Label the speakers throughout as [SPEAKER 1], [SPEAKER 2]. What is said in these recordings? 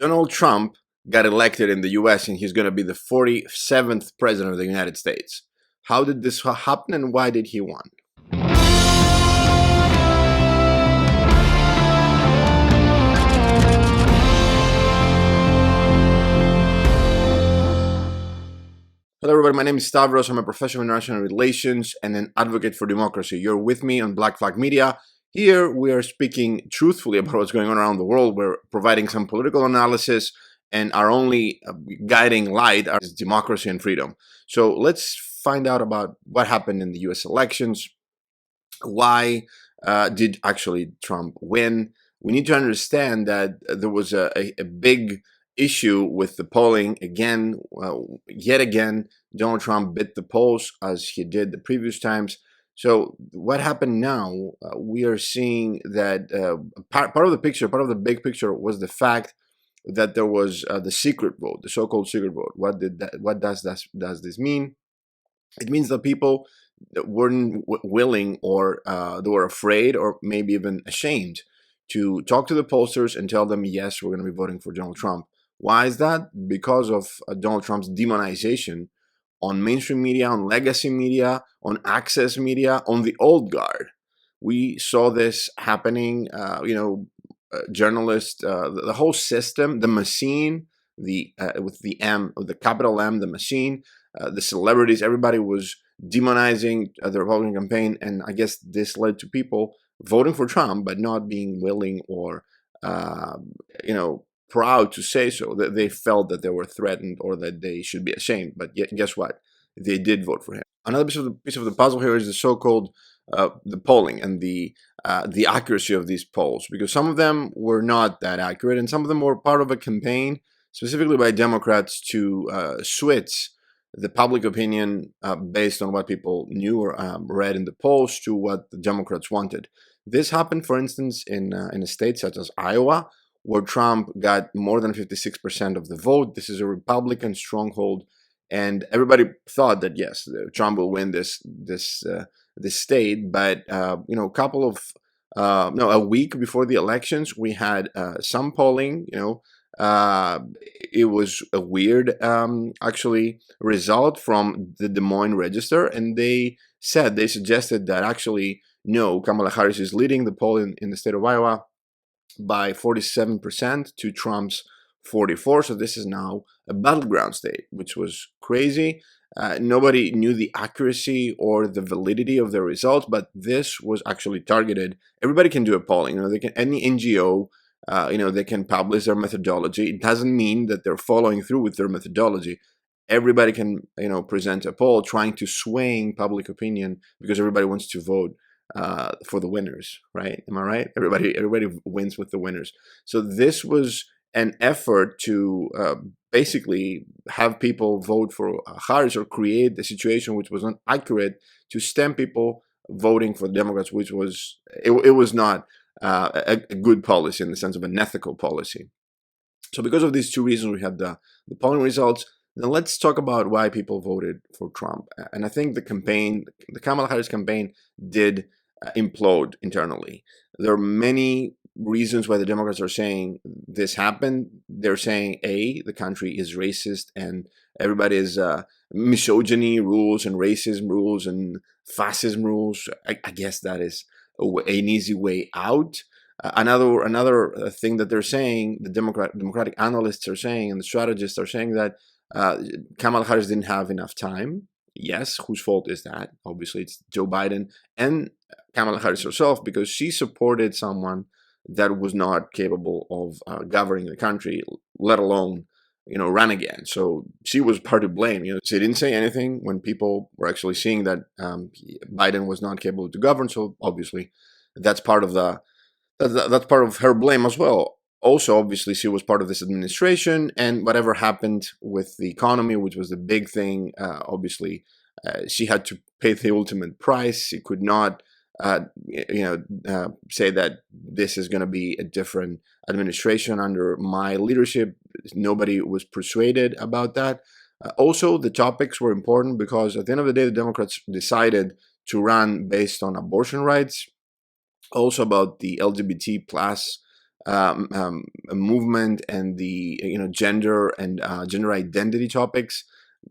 [SPEAKER 1] Donald Trump got elected in the US and he's going to be the 47th president of the United States. How did this happen and why did he win? Hello everybody, my name is Stavros. I'm a professor of international relations and an advocate for democracy. You're with me on Black Flag Media. Here we are speaking truthfully about what's going on around the world. We're providing some political analysis, and our only guiding light is democracy and freedom. So let's find out about what happened in the US elections. Why did actually Trump win? We need to understand that there was a big issue with the polling. Again, yet again, Donald Trump bit the polls as he did the previous times. So what happened now? We are seeing that part of the picture, part of the big picture, was the fact that there was the secret vote, the so-called secret vote. What does this mean? It means that people weren't willing, or they were afraid, or maybe even ashamed to talk to the pollsters and tell them, yes, we're going to be voting for Donald Trump. Why is that? Because of Donald Trump's demonization on mainstream media, on legacy media, on access media, on the old guard. We saw this happening, journalists, the whole system, the machine, with the M, the capital M, the machine, the celebrities, everybody was demonizing the Republican campaign, and I guess this led to people voting for Trump but not being willing or proud to say so, that they felt that they were threatened or that they should be ashamed. But yet, guess what? They did vote for him. Another piece of the puzzle here is the so-called the polling and the accuracy of these polls, because some of them were not that accurate, and some of them were part of a campaign specifically by Democrats to switch the public opinion based on what people knew or read in the polls to what the Democrats wanted. This happened, for instance, in a state such as Iowa, where Trump got more than 56% of the vote. This is a Republican stronghold, and everybody thought that yes, Trump will win this state. But a week before the elections, we had some polling. It was a weird result from the Des Moines Register, and they suggested that actually no, Kamala Harris is leading the poll in the state of Iowa by 47% to Trump's 44%. So this is now a battleground state, which was crazy. Nobody knew the accuracy or the validity of the results, but this was actually targeted. Everybody can do a polling. Any NGO, they can publish their methodology. It doesn't mean that they're following through with their methodology. Everybody can, present a poll trying to sway public opinion because everybody wants to vote for the winners, right? Am I right? Everybody wins with the winners. So this was an effort to basically have people vote for Harris, or create the situation which was not accurate, to stem people voting for the Democrats, which was it was not a good policy in the sense of an ethical policy. So because of these two reasons, we had the polling results. Now let's talk about why people voted for Trump. And I think the Kamala Harris campaign did implode internally. There are many reasons why the Democrats are saying this happened. They're saying, A, the country is racist and everybody is misogyny rules and racism rules and fascism rules. I guess that is an easy way out. Another thing that they're saying, the Democratic analysts are saying, and the strategists are saying, that Kamala Harris didn't have enough time. Yes, whose fault is that? Obviously, it's Joe Biden and Kamala Harris herself, because she supported someone that was not capable of governing the country, let alone, run again. So she was part to blame. She didn't say anything when people were actually seeing that Biden was not capable to govern. So obviously, that's part of that's part of her blame as well. Also, obviously, she was part of this administration, and whatever happened with the economy, which was the big thing, obviously, she had to pay the ultimate price. She could not, say that this is going to be a different administration under my leadership. Nobody was persuaded about that. Also, the topics were important because at the end of the day, the Democrats decided to run based on abortion rights, also about the LGBT plus movement and the gender and gender identity topics,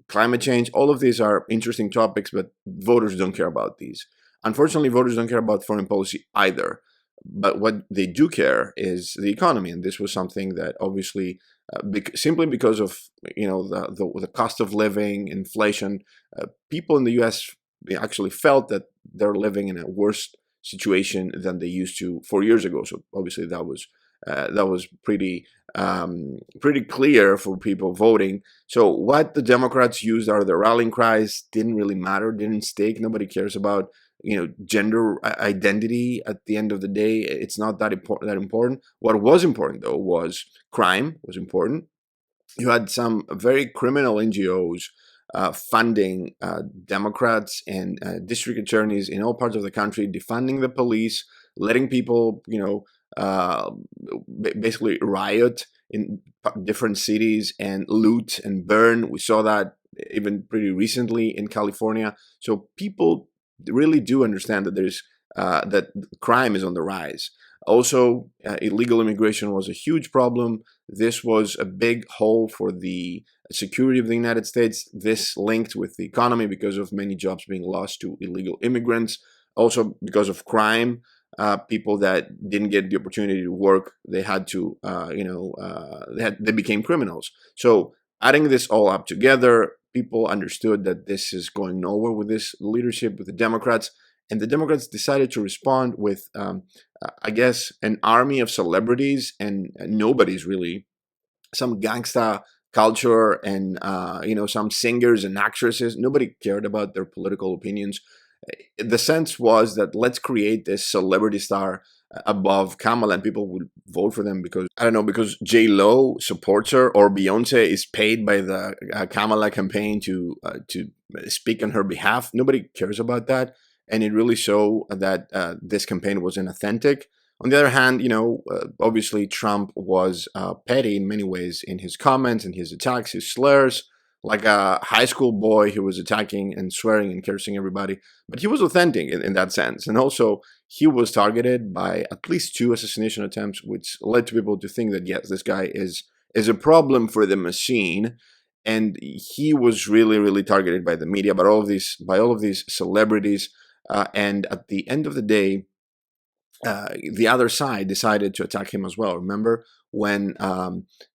[SPEAKER 1] climate change. All of these are interesting topics, but voters don't care about these. Unfortunately, voters don't care about foreign policy either. But what they do care is the economy, and this was something that obviously, simply because of the cost of living, inflation, people in the U.S. actually felt that they're living in a worse situation than they used to 4 years ago. So obviously that was pretty clear for people voting. So what the Democrats used are the rallying cries didn't really matter, didn't stick. Nobody cares about gender identity. At the end of the day, it's not that important. What was important though was crime was important. You had some very criminal NGOs funding Democrats and district attorneys in all parts of the country, defunding the police, letting people, uh, basically riot in different cities and loot and burn. We saw that even pretty recently in California. So people really do understand that that crime is on the rise. Also, illegal immigration was a huge problem. This was a big hole for the security of the United States. This linked with the economy because of many jobs being lost to illegal immigrants. Also, because of crime, people that didn't get the opportunity to work, they had to, they became criminals. So, adding this all up together, people understood that this is going nowhere with this leadership, with the Democrats. And the Democrats decided to respond with, I guess, an army of celebrities and nobodies really, some gangsta culture and some singers and actresses. Nobody cared about their political opinions. The sense was that let's create this celebrity star above Kamala, and people would vote for them because, I don't know, because J Lo supports her, or Beyonce is paid by the Kamala campaign to speak on her behalf. Nobody cares about that, and it really showed that this campaign was inauthentic. On the other hand, obviously Trump was petty in many ways in his comments and his attacks, his slurs. Like a high school boy, he was attacking and swearing and cursing everybody. But he was authentic in that sense. And also, he was targeted by at least 2 assassination attempts, which led to people to think that, yes, this guy is a problem for the machine. And he was really, really targeted by the media, by all of these celebrities. And at the end of the day, the other side decided to attack him as well. Remember when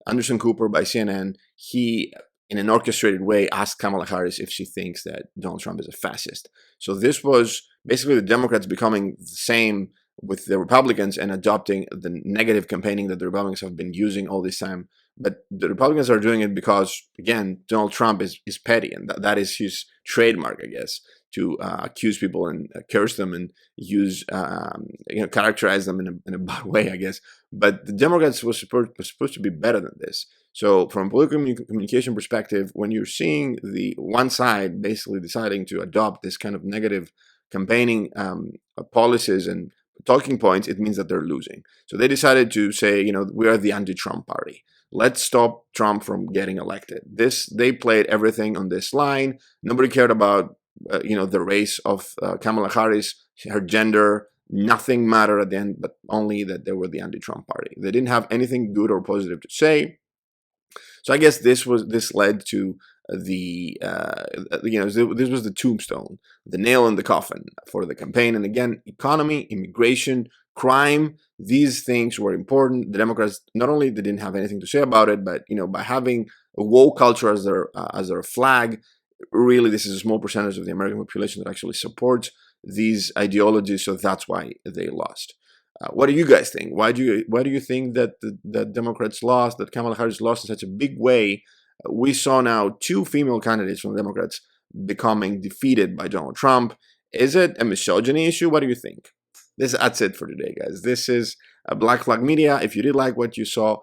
[SPEAKER 1] Anderson Cooper by CNN, he, in an orchestrated way, asked Kamala Harris if she thinks that Donald Trump is a fascist. So this was basically the Democrats becoming the same with the Republicans and adopting the negative campaigning that the Republicans have been using all this time. But the Republicans are doing it because, again, Donald Trump is petty, and that is his trademark, I guess, to accuse people and curse them and use, characterize them in a bad way, I guess. But the Democrats was supposed to be better than this. So from a political communication perspective, when you're seeing the one side basically deciding to adopt this kind of negative campaigning policies and talking points, it means that they're losing. So they decided to say, we are the anti-Trump party. Let's stop Trump from getting elected. They played everything on this line. Nobody cared about, the race of Kamala Harris, her gender. Nothing mattered at the end, but only that they were the anti-Trump party. They didn't have anything good or positive to say. So I guess this led to this was the tombstone, the nail in the coffin for the campaign. And again, economy, immigration, crime, these things were important. The Democrats, not only they didn't have anything to say about it, but by having a woke culture as their flag, really this is a small percentage of the American population that actually supports these ideologies. So that's why they lost. What do you guys think? Why do you think that the Democrats lost, that Kamala Harris lost in such a big way? We saw now 2 female candidates from the Democrats becoming defeated by Donald Trump. Is it a misogyny issue? What do you think? That's it for today, guys. This is Black Flag Media. If you did like what you saw,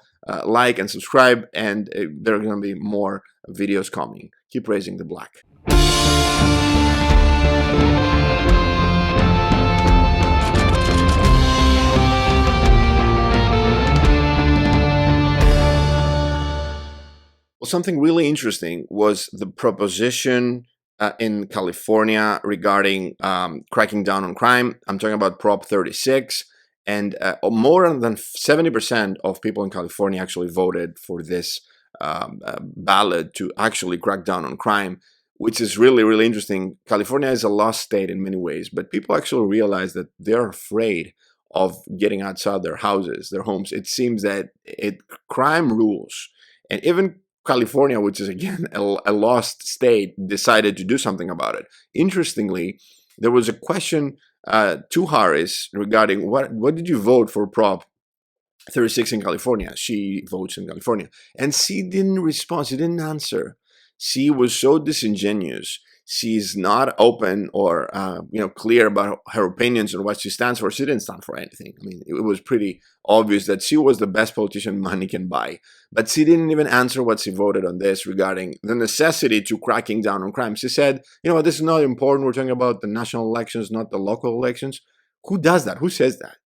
[SPEAKER 1] like and subscribe, and there are going to be more videos coming. Keep raising the black. Well, something really interesting was the proposition in California regarding cracking down on crime. I'm talking about Prop 36. and more than 70% of people in California actually voted for this ballot to actually crack down on crime, which is really, really interesting. California is a lost state in many ways, but people actually realize that they're afraid of getting outside their houses, their homes. It seems that crime rules, and even California, which is again a lost state, decided to do something about it. Interestingly, there was a question to Harris regarding what did you vote for Prop 36 in California. She votes in California. And she didn't respond. She didn't answer. She was so disingenuous. She's not open or clear about her opinions and what she stands for. She didn't stand for anything. I mean, it was pretty obvious that she was the best politician money can buy. But she didn't even answer what she voted on this regarding the necessity to cracking down on crime. She said, this is not important. We're talking about the national elections, not the local elections. Who does that? Who says that?